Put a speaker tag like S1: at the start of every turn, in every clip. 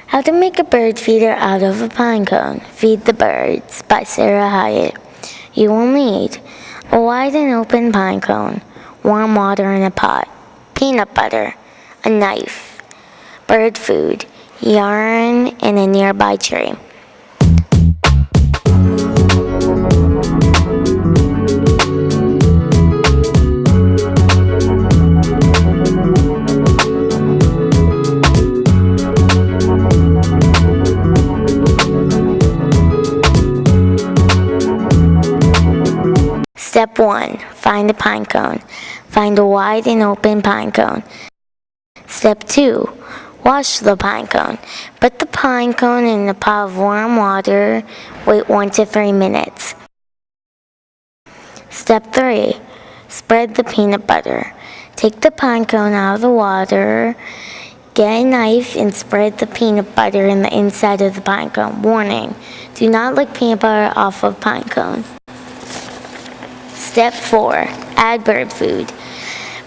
S1: How to Make a Bird Feeder Out of a Pine Cone. Feed the Birds by Sarah Hyatt. You will need a wide and open pine cone, warm water in a pot, peanut butter, a knife, bird food, yarn, and a nearby tree. Step 1. Find a pine cone. Find a wide and open pine cone. Step 2. Wash the pine cone. Put the pine cone in a pot of warm water. Wait 1 to 3 minutes. Step 3. Spread the peanut butter. Take the pine cone out of the water. Get a knife and spread the peanut butter in the inside of the pine cone. Warning: do not lick peanut butter off of pine cone. Step 4. Add bird food.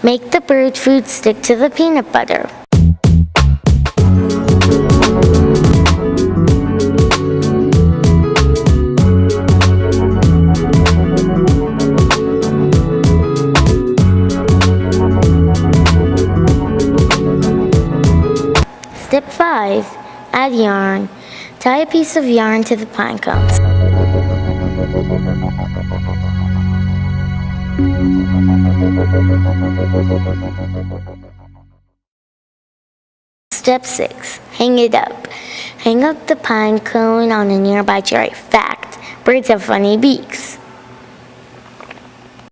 S1: Make the bird food stick to the peanut butter. Step 5. Add yarn. Tie a piece of yarn to the pine cones. Step 6. Hang it up. Hang up the pine cone on a nearby tree. Fact: birds have funny beaks.